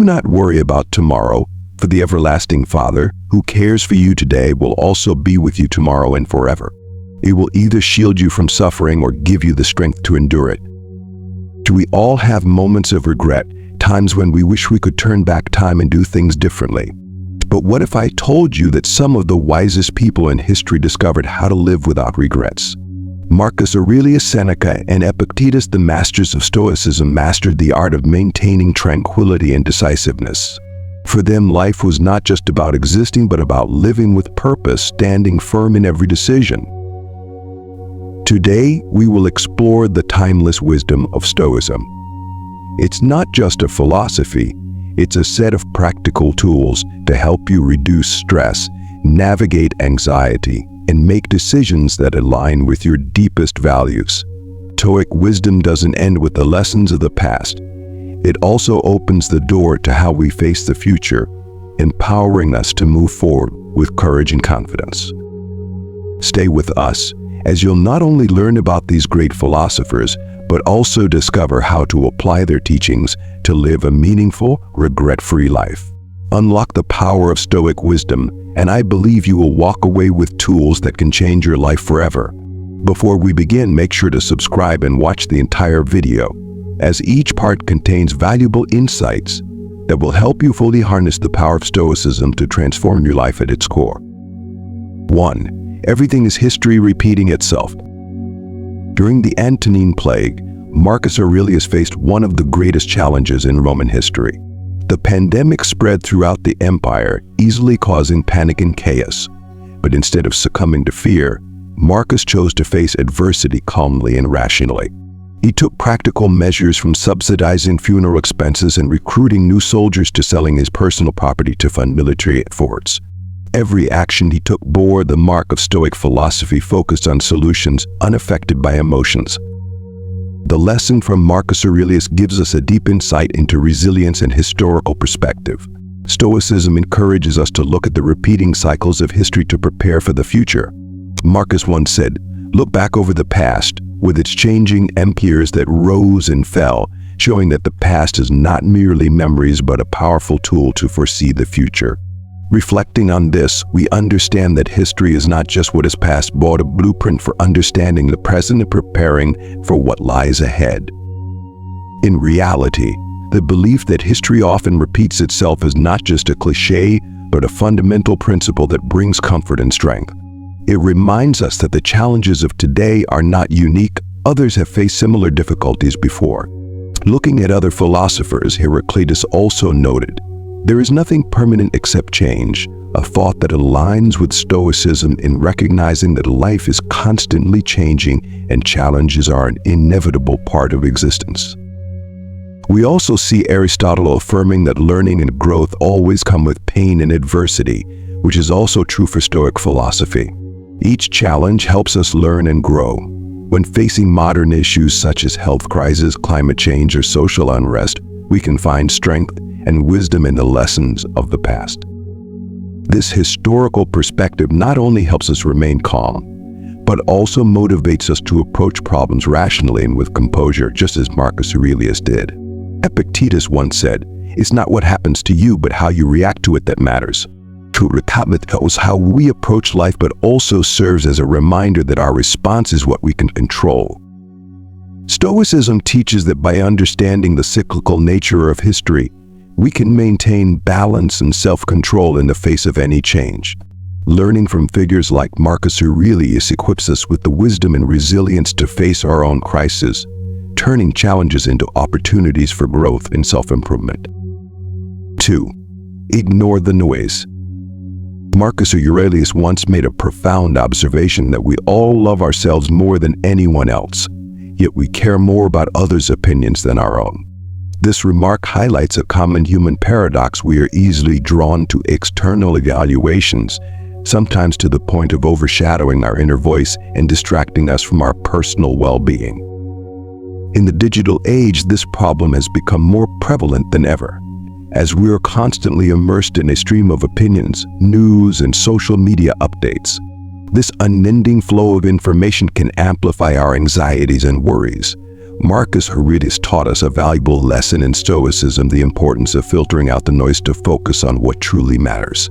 not worry about tomorrow, for the everlasting Father, who cares for you today, will also be with you tomorrow and forever. It will either shield you from suffering or give you the strength to endure it. Do we all have moments of regret, times when we wish we could turn back time and do things differently? But what if I told you that some of the wisest people in history discovered how to live without regrets? Marcus Aurelius, Seneca, and Epictetus, the masters of Stoicism, mastered the art of maintaining tranquility and decisiveness. For them, life was not just about existing, but about living with purpose, standing firm in every decision. Today, we will explore the timeless wisdom of Stoicism. It's not just a philosophy, it's a set of practical tools to help you reduce stress, navigate anxiety, and make decisions that align with your deepest values. Stoic wisdom doesn't end with the lessons of the past. It also opens the door to how we face the future, empowering us to move forward with courage and confidence. Stay with us, as you'll not only learn about these great philosophers, but also discover how to apply their teachings to live a meaningful, regret-free life. Unlock the power of Stoic wisdom, and I believe you will walk away with tools that can change your life forever. Before we begin, make sure to subscribe and watch the entire video, as each part contains valuable insights that will help you fully harness the power of Stoicism to transform your life at its core. 1. Everything is history repeating itself. During the Antonine Plague, Marcus Aurelius faced one of the greatest challenges in Roman history. The pandemic spread throughout the empire, easily causing panic and chaos. But instead of succumbing to fear, Marcus chose to face adversity calmly and rationally. He took practical measures, from subsidizing funeral expenses and recruiting new soldiers to selling his personal property to fund military efforts. Every action he took bore the mark of Stoic philosophy, focused on solutions, unaffected by emotions. The lesson from Marcus Aurelius gives us a deep insight into resilience and historical perspective. Stoicism encourages us to look at the repeating cycles of history to prepare for the future. Marcus once said, "Look back over the past, with its changing empires that rose and fell, showing that the past is not merely memories but a powerful tool to foresee the future." Reflecting on this, we understand that history is not just what is past, but a blueprint for understanding the present and preparing for what lies ahead. In reality, the belief that history often repeats itself is not just a cliché, but a fundamental principle that brings comfort and strength. It reminds us that the challenges of today are not unique. Others have faced similar difficulties before. Looking at other philosophers, Heraclitus also noted, "There is nothing permanent except change," a thought that aligns with Stoicism in recognizing that life is constantly changing and challenges are an inevitable part of existence. We also see Aristotle affirming that learning and growth always come with pain and adversity, which is also true for Stoic philosophy. Each challenge helps us learn and grow. When facing modern issues such as health crisis, climate change, or social unrest, we can find strength and wisdom in the lessons of the past. This historical perspective not only helps us remain calm, but also motivates us to approach problems rationally and with composure, just as Marcus Aurelius did. Epictetus once said, "It's not what happens to you, but how you react to it that matters." It tells how we approach life, but also serves as a reminder that our response is what we can control. Stoicism teaches that by understanding the cyclical nature of history, we can maintain balance and self-control in the face of any change. Learning from figures like Marcus Aurelius equips us with the wisdom and resilience to face our own crises, turning challenges into opportunities for growth and self-improvement. 2. Ignore the noise. Marcus Aurelius once made a profound observation that we all love ourselves more than anyone else, yet we care more about others' opinions than our own. This remark highlights a common human paradox. We are easily drawn to external evaluations, sometimes to the point of overshadowing our inner voice and distracting us from our personal well-being. In the digital age, this problem has become more prevalent than ever, as we are constantly immersed in a stream of opinions, news, and social media updates. This unending flow of information can amplify our anxieties and worries, Marcus Aurelius taught us a valuable lesson in Stoicism, the importance of filtering out the noise to focus on what truly matters.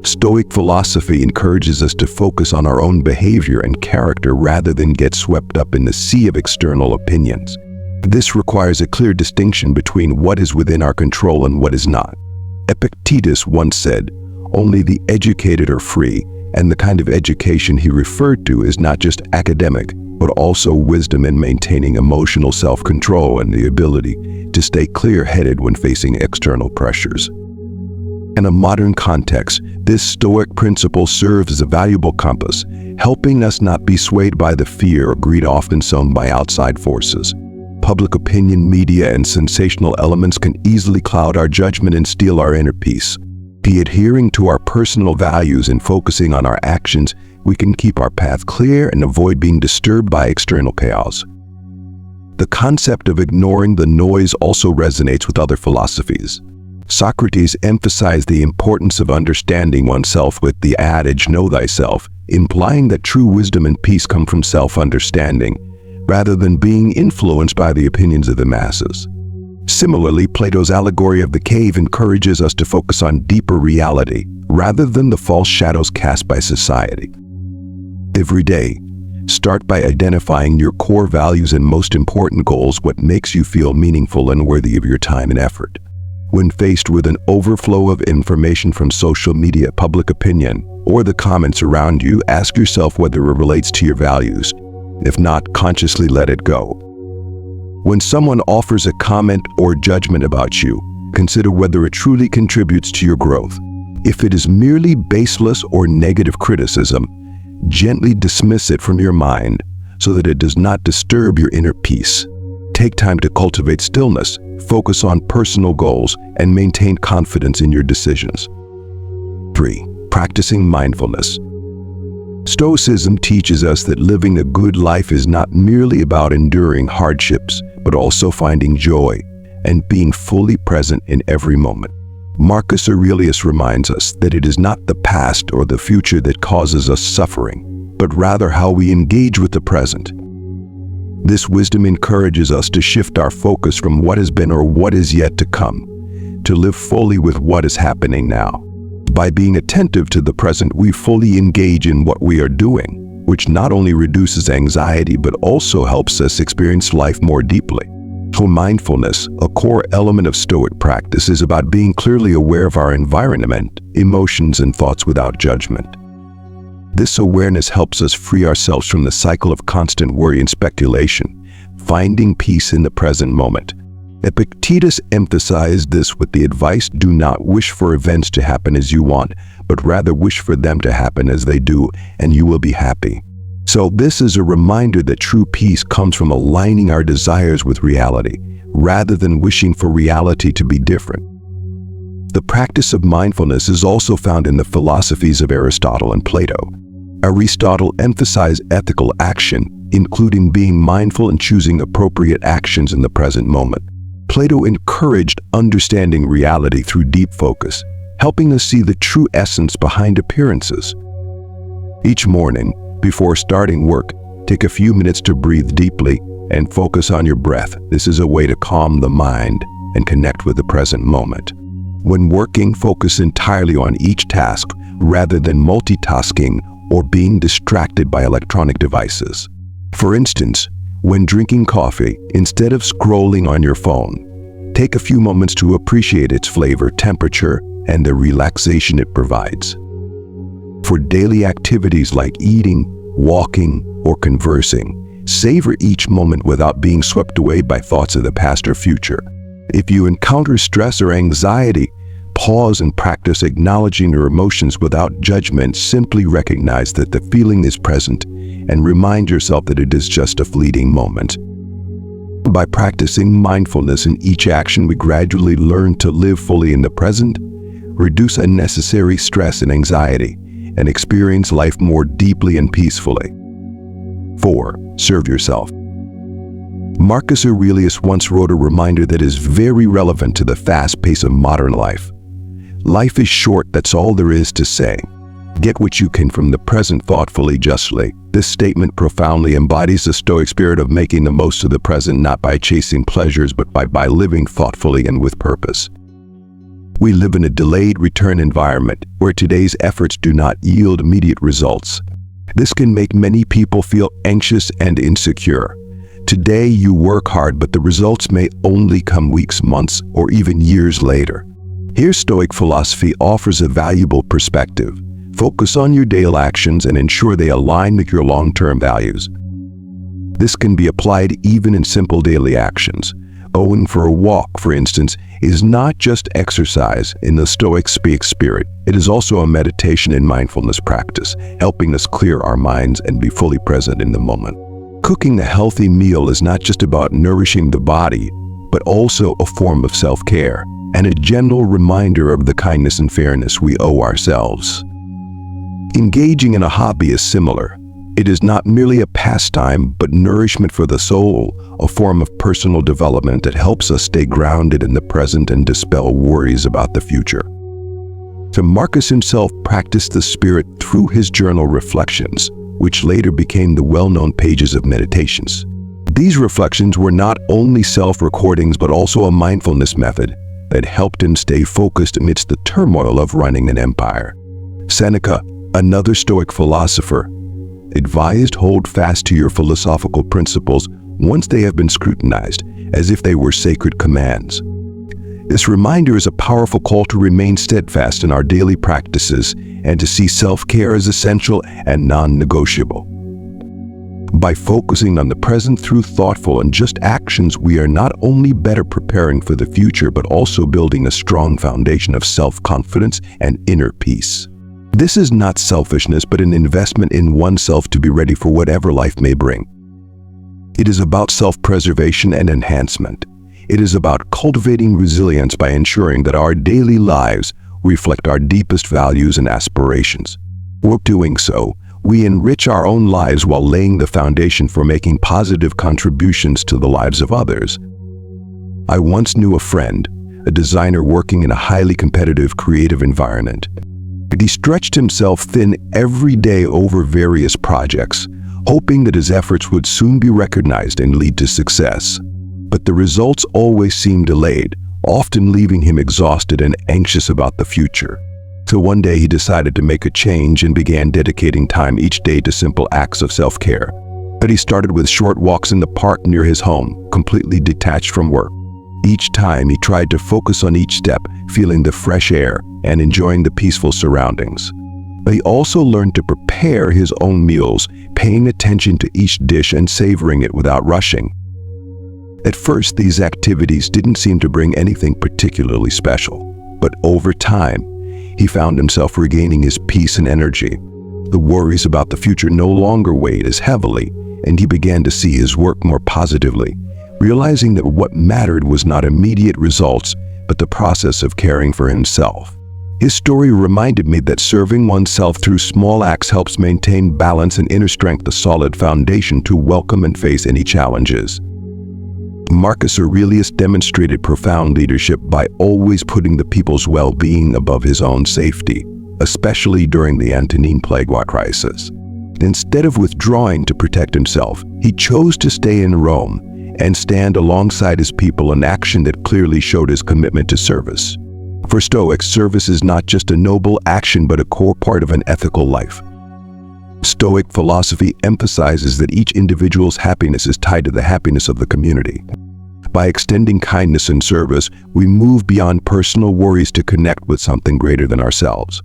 Stoic philosophy encourages us to focus on our own behavior and character rather than get swept up in the sea of external opinions. This requires a clear distinction between what is within our control and what is not. Epictetus once said, "Only the educated are free," and the kind of education he referred to is not just academic, but also wisdom in maintaining emotional self-control and the ability to stay clear-headed when facing external pressures. In a modern context, this Stoic principle serves as a valuable compass, helping us not be swayed by the fear or greed often sown by outside forces. Public opinion, media, and sensational elements can easily cloud our judgment and steal our inner peace. By adhering to our personal values and focusing on our actions, we can keep our path clear and avoid being disturbed by external chaos. The concept of ignoring the noise also resonates with other philosophies. Socrates emphasized the importance of understanding oneself with the adage, "Know thyself," implying that true wisdom and peace come from self-understanding, rather than being influenced by the opinions of the masses. Similarly, Plato's allegory of the cave encourages us to focus on deeper reality, rather than the false shadows cast by society. Every day, start by identifying your core values and most important goals, what makes you feel meaningful and worthy of your time and effort. When faced with an overflow of information from social media, public opinion, or the comments around you, ask yourself whether it relates to your values. If not, consciously let it go. When someone offers a comment or judgment about you, consider whether it truly contributes to your growth. If it is merely baseless or negative criticism, gently dismiss it from your mind so that it does not disturb your inner peace. Take time to cultivate stillness, focus on personal goals, and maintain confidence in your decisions. 3. Practicing mindfulness. Stoicism teaches us that living a good life is not merely about enduring hardships, but also finding joy and being fully present in every moment. Marcus Aurelius reminds us that it is not the past or the future that causes us suffering, but rather how we engage with the present. This wisdom encourages us to shift our focus from what has been or what is yet to come, to live fully with what is happening now. By being attentive to the present, we fully engage in what we are doing, which not only reduces anxiety but also helps us experience life more deeply. So mindfulness, a core element of Stoic practice, is about being clearly aware of our environment, emotions, and thoughts without judgment. This awareness helps us free ourselves from the cycle of constant worry and speculation, finding peace in the present moment. Epictetus emphasized this with the advice, "Do not wish for events to happen as you want, but rather wish for them to happen as they do, and you will be happy." So this is a reminder that true peace comes from aligning our desires with reality, rather than wishing for reality to be different. The practice of mindfulness is also found in the philosophies of Aristotle and Plato. Aristotle emphasized ethical action, including being mindful and choosing appropriate actions in the present moment. Plato encouraged understanding reality through deep focus, helping us see the true essence behind appearances. Each morning, before starting work, take a few minutes to breathe deeply and focus on your breath. This is a way to calm the mind and connect with the present moment. When working, focus entirely on each task rather than multitasking or being distracted by electronic devices. For instance, when drinking coffee, instead of scrolling on your phone, take a few moments to appreciate its flavor, temperature, and the relaxation it provides. For daily activities like eating, walking, or conversing, savor each moment without being swept away by thoughts of the past or future. If you encounter stress or anxiety, pause and practice acknowledging your emotions without judgment. Simply recognize that the feeling is present and remind yourself that it is just a fleeting moment. By practicing mindfulness in each action, we gradually learn to live fully in the present, reduce unnecessary stress and anxiety, and experience life more deeply and peacefully. 4. Serve yourself. Marcus Aurelius once wrote a reminder that is very relevant to the fast pace of modern life. Life is short, that's all there is to say. Get what you can from the present thoughtfully, justly. This statement profoundly embodies the Stoic spirit of making the most of the present, not by chasing pleasures, but by living thoughtfully and with purpose. We live in a delayed return environment where today's efforts do not yield immediate results. This can make many people feel anxious and insecure. Today you work hard, but the results may only come weeks, months, or even years later. Here, Stoic philosophy offers a valuable perspective. Focus on your daily actions and ensure they align with your long-term values. This can be applied even in simple daily actions. Going for a walk, for instance, is not just exercise in the Stoic spirit. It is also a meditation and mindfulness practice, helping us clear our minds and be fully present in the moment. Cooking a healthy meal is not just about nourishing the body, but also a form of self-care and a gentle reminder of the kindness and fairness we owe ourselves. Engaging in a hobby is similar. It is not merely a pastime, but nourishment for the soul, a form of personal development that helps us stay grounded in the present and dispel worries about the future. So Marcus himself practiced the spirit through his journal reflections, which later became the well-known pages of meditations. These reflections were not only self-recordings, but also a mindfulness method that helped him stay focused amidst the turmoil of running an empire. Seneca, another Stoic philosopher, advised, hold fast to your philosophical principles once they have been scrutinized, as if they were sacred commands. This reminder is a powerful call to remain steadfast in our daily practices and to see self-care as essential and non-negotiable. By focusing on the present through thoughtful and just actions, we are not only better preparing for the future, but also building a strong foundation of self-confidence and inner peace. This is not selfishness, but an investment in oneself to be ready for whatever life may bring. It is about self-preservation and enhancement. It is about cultivating resilience by ensuring that our daily lives reflect our deepest values and aspirations. While doing so, we enrich our own lives while laying the foundation for making positive contributions to the lives of others. I once knew a friend, a designer working in a highly competitive creative environment. He stretched himself thin every day over various projects, hoping that his efforts would soon be recognized and lead to success. But the results always seemed delayed, often leaving him exhausted and anxious about the future. So one day he decided to make a change and began dedicating time each day to simple acts of self-care. But he started with short walks in the park near his home, completely detached from work. Each time he tried to focus on each step, feeling the fresh air and enjoying the peaceful surroundings. But he also learned to prepare his own meals, paying attention to each dish and savoring it without rushing. At first, these activities didn't seem to bring anything particularly special, but over time, he found himself regaining his peace and energy. The worries about the future no longer weighed as heavily, and he began to see his work more positively, realizing that what mattered was not immediate results, but the process of caring for himself. His story reminded me that serving oneself through small acts helps maintain balance and inner strength, a solid foundation to welcome and face any challenges. Marcus Aurelius demonstrated profound leadership by always putting the people's well-being above his own safety, especially during the Antonine Plague crisis. Instead of withdrawing to protect himself, he chose to stay in Rome and stand alongside his people, an action that clearly showed his commitment to service. For Stoics, service is not just a noble action, but a core part of an ethical life. Stoic philosophy emphasizes that each individual's happiness is tied to the happiness of the community. By extending kindness and service, we move beyond personal worries to connect with something greater than ourselves.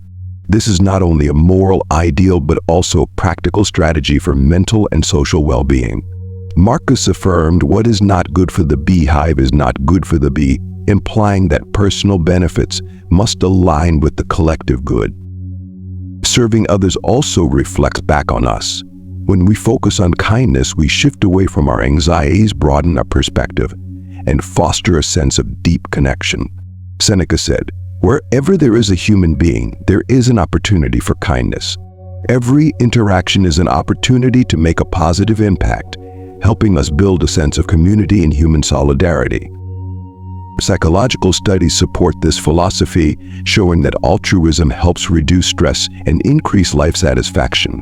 This is not only a moral ideal, but also a practical strategy for mental and social well-being. Marcus affirmed, "What is not good for the beehive is not good for the bee," implying that personal benefits must align with the collective good. Serving others also reflects back on us. When we focus on kindness, we shift away from our anxieties, broaden our perspective, and foster a sense of deep connection. Seneca said, "Wherever there is a human being, there is an opportunity for kindness. Every interaction is an opportunity to make a positive impact, helping us build a sense of community and human solidarity." Psychological studies support this philosophy, showing that altruism helps reduce stress and increase life satisfaction.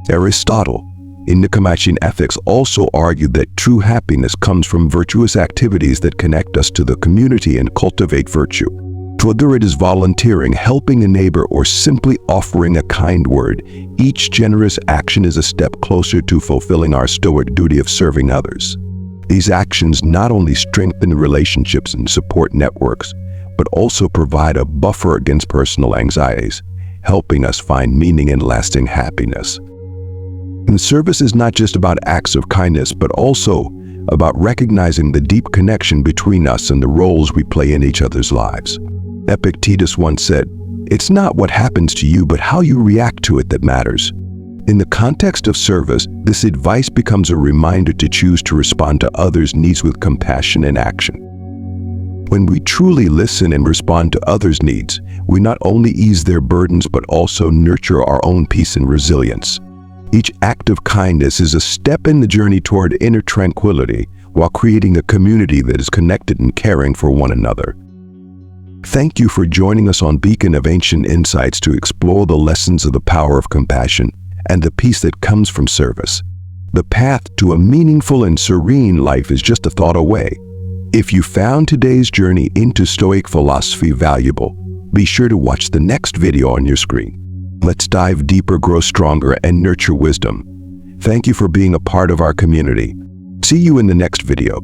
Aristotle, in Nicomachean Ethics, also argued that true happiness comes from virtuous activities that connect us to the community and cultivate virtue. Whether it is volunteering, helping a neighbor, or simply offering a kind word, each generous action is a step closer to fulfilling our Stoic duty of serving others. These actions not only strengthen relationships and support networks, but also provide a buffer against personal anxieties, helping us find meaning and lasting happiness. And service is not just about acts of kindness, but also about recognizing the deep connection between us and the roles we play in each other's lives. Epictetus once said, "It's not what happens to you, but how you react to it that matters." In the context of service, this advice becomes a reminder to choose to respond to others' needs with compassion and action. When we truly listen and respond to others' needs, we not only ease their burdens but also nurture our own peace and resilience. Each act of kindness is a step in the journey toward inner tranquility, while creating a community that is connected and caring for one another. Thank you for joining us on Beacon of Ancient Insights to explore the lessons of the power of compassion and the peace that comes from service. The path to a meaningful and serene life is just a thought away. If you found today's journey into Stoic philosophy valuable, be sure to watch the next video on your screen. Let's dive deeper, grow stronger, and nurture wisdom. Thank you for being a part of our community. See you in the next video.